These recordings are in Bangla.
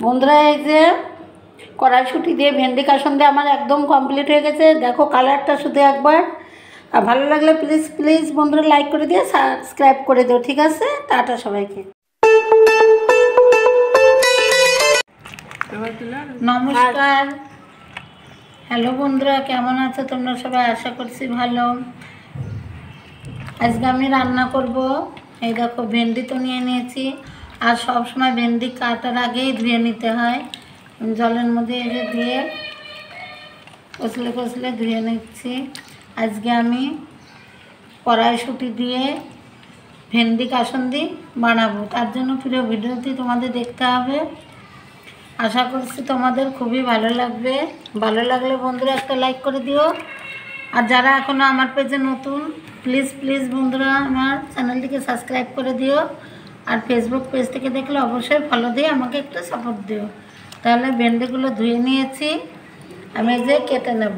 বন্ধুরা, এই যে কড়াইশুঁটি দিয়ে ভেন্ডি কাসন দিয়ে আমার একদম কমপ্লিট হয়ে গেছে। দেখো কালারটা শুধু একবার। আর ভালো লাগলে প্লিজ প্লিজ বন্ধুরা লাইক করে দিয়ে সাবস্ক্রাইব করে দিও, ঠিক আছে? টাটা সবাইকে। নমস্কার, হ্যালো বন্ধুরা, কেমন আছো তোমরা সবাই? আশা করছি ভালো। আজকে আমি রান্না করব। এই দেখো ভেন্ডি তো নিয়ে নিয়েছি। আর সব সময় ভেন্ডি কাটার আগেই ধুয়ে নিতে হয়। জলের মধ্যে এসে দিয়ে কষলে কষলে ধুয়ে নিচ্ছি। আজকে আমি কড়াইশুঁটি দিয়ে ভেন্ডি কাসন্দি বানাবো। তার জন্য পুরো ভিডিওটি তোমাদের দেখতে হবে। আশা করছি তোমাদের খুবই ভালো লাগবে। ভালো লাগলে বন্ধুরা একটা লাইক করে দিও। আর যারা এখনও আমার পেজে নতুন, প্লিজ প্লিজ বন্ধুরা আমার চ্যানেলটিকে সাবস্ক্রাইব করে দিও। আর ফেসবুক পেজ থেকে দেখলে অবশ্যই ফলো দিয়ে আমাকে একটু সাপোর্ট দিও। তাহলে ভেন্ডিগুলো ধুয়ে নিয়েছি, আমি এই যে কেটে নেব।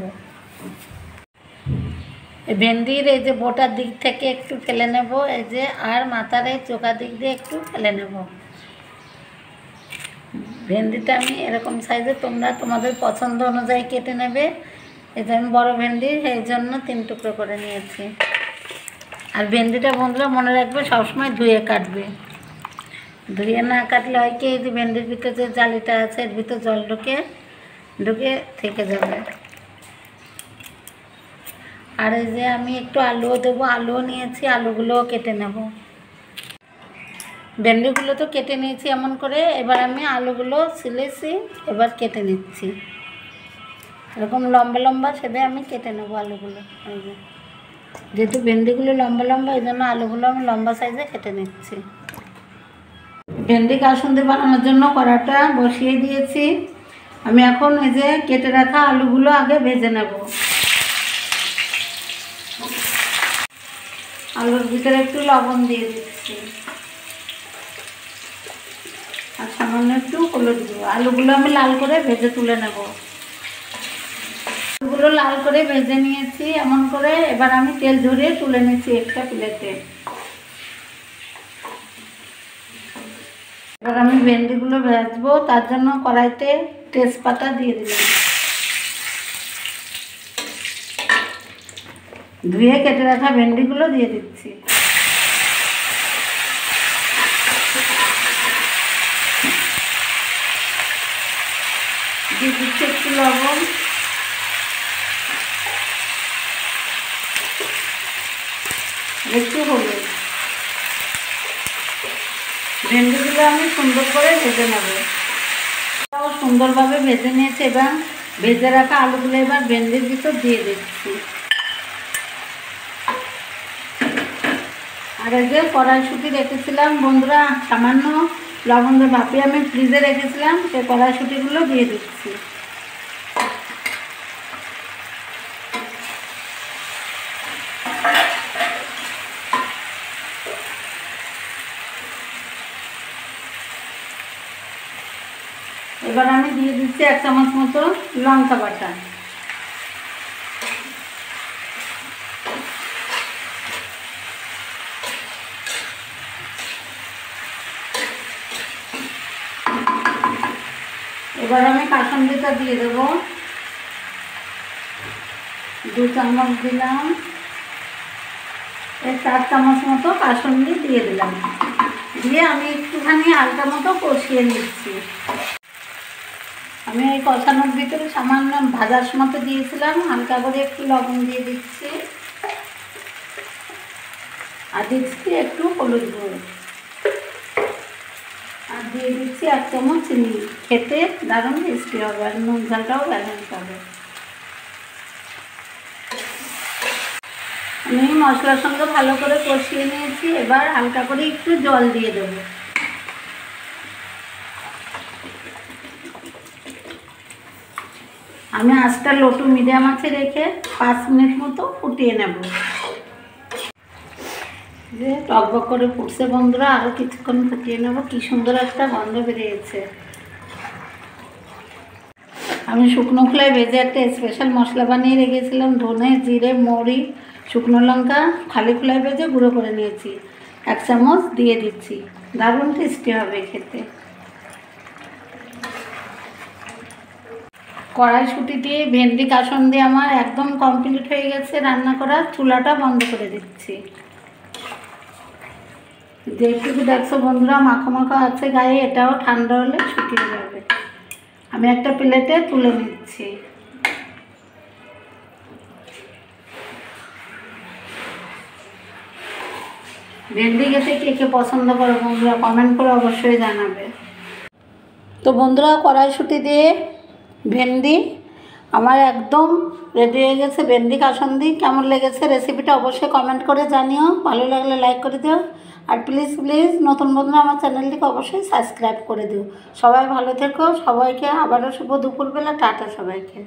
এই ভেন্ডির এই যে বোটার দিক থেকে একটু ফেলে নেব, এই যে আর মাথার এই চোখা দিক দিয়ে একটু ফেলে নেব। ভেন্ডিটা আমি এরকম সাইজে তোমরা তোমাদের পছন্দ অনুযায়ী কেটে নেবে। এটা আমি বড় ভেন্ডি এই জন্য 3 টুকরো করে নিয়েছি। আর ভেন্ডিটা বন্ধুরা মনে রাখবে সবসময় ধুয়ে কাটবে। ধুয়ে না কাটলে হয় কি, এই যে ভেন্ডির ভিতরে যে জালিটা আছে এর ভিতরে জল ঢুকে থেকে যাবে। আর এই যে আমি একটু আলুও দেবো, আলুও নিয়েছি, আলুগুলোও কেটে নেব। ভেন্ডিগুলো তো কেটে নিয়েছি এমন করে। এবার আমি আলুগুলো ছিলেছি, এবার কেটে নিচ্ছি এরকম লম্বা লম্বা সেবে আমি কেটে নেবো আলুগুলো। এই যে যেহেতু ভেন্ডিগুলো লম্বা লম্বা, এই জন্য আলুগুলো আমি লম্বা সাইজে কেটে নিচ্ছি। ভেন্ডি কাসুন্দি বানানোর জন্য কড়াটা বসিয়ে দিয়েছি। আমি এখন এই যে কেটে রাখা আলুগুলো আগে ভেজে নেব। আলুর ভিতরে একটু লবণ দিয়ে দিচ্ছি আর সামান্য একটু হলুদ দেবো। আলুগুলো আমি লাল করে ভেজে তুলে নেব। আলুগুলো লাল করে ভেজে নিয়েছি এমন করে। এবার আমি তেল ঝরিয়ে তুলে নিচ্ছি একটা প্লেটে। এবার আমি ভেন্ডিগুলো ভাজবো, তার জন্য কড়াইতে তেজপাতা দিয়ে দিলাম। ধুয়ে কেটে রাখা ভেন্ডিগুলো দিয়ে দিচ্ছি। দিয়ে দিচ্ছি একটু লবণ, একটু হলুদ। ভেন্ডিগুলো আমি সুন্দর করে ভেজে নেব। সুন্দরভাবে ভেজে নিয়েছি। এবার ভেজে রাখা আলুগুলো এবার ভেন্ডির ভিতর দিয়ে দিচ্ছি। আর এই যে কড়াইশুঁটি রেখেছিলাম বন্ধুরা, সামান্য লবণ দিয়ে ভাপিয়ে আমি ফ্রিজে রেখেছিলাম, সেই কড়াইশুঁটিগুলো দিয়ে দিচ্ছি। এবার আমি দিয়ে দিচ্ছি 1 চামচ মতো লঙ্কা বাটা। এবার আমি কাসুন্দিটা দিয়ে দেবো। 2 চামচ দিলাম। 4 চামচ মতো কাসুন্দি দিয়ে দিলাম। দিয়ে আমি একটুখানি হালকা মতো কষিয়ে নিচ্ছি। আমি এই কষানোর ভিতরে সামান্য ভাজার মতো দিয়েছিলাম, হালকা করে একটু লবণ দিয়ে দিচ্ছি আর দিচ্ছি একটু হলুদ গুঁড়ো আর দিয়ে দিচ্ছি 1 চামচ চিনি। খেতে দারুণ টেস্টি হবে আর নুন ঝালটাও ব্যালেন্স হবে। আমি মশলার সঙ্গে ভালো করে কষিয়ে নিয়েছি। এবার হালকা করে একটু জল দিয়ে দেবো। আমি আঁচটা লো টু মিডিয়াম আঁচে রেখে 5 মিনিট মতো ফুটিয়ে নেব। যে টকবক করে ফুটছে বন্ধুরা, আরও কিছুক্ষণ ফুটিয়ে নেব। কি সুন্দর একটা গন্ধ বেরিয়েছে। আমি শুকনো খোলায় ভেজে একটা স্পেশাল মশলা বানিয়ে রেখেছিলাম। ধনে, জিরে, মৌরি, শুকনো লঙ্কা খালি খোলায় ভেজে গুঁড়ো করে নিয়েছি। 1 চামচ দিয়ে দিচ্ছি। দারুণ টেস্টি হবে খেতে। কড়াইশুঁটি দিয়ে ভেন্ডি কাসুন্দি আমার একদম কমপ্লিট হয়ে গেছে রান্না করা। চুলাটা বন্ধ করে দিচ্ছি। যেটুকু দেখছো বন্ধুরা মাখা মাখা আছে গায়ে, এটাও ঠান্ডা হলে শুকিয়ে যাবে। আমি একটা প্লেটে তুলে নিচ্ছি। ভেন্ডি খেতে কে কে পছন্দ করে বন্ধুরা কমেন্ট করে অবশ্যই জানাবে। তো বন্ধুরা কড়াইশুঁটি দিয়ে ভেন্ডি আমার একদম রেডি হয়ে গেছে। ভেন্ডি কাসুন্দি কেমন লেগেছে রেসিপিটা অবশ্যই কমেন্ট করে জানিও। ভালো লাগলে লাইক করে দিও। আর প্লিজ প্লিজ নতুন বন্ধুরা আমার চ্যানেলটিকে অবশ্যই সাবস্ক্রাইব করে দিও। সবাই ভালো থেকো। সবাইকে আবারও শুভ দুপুরবেলা টাটা সবাইকে।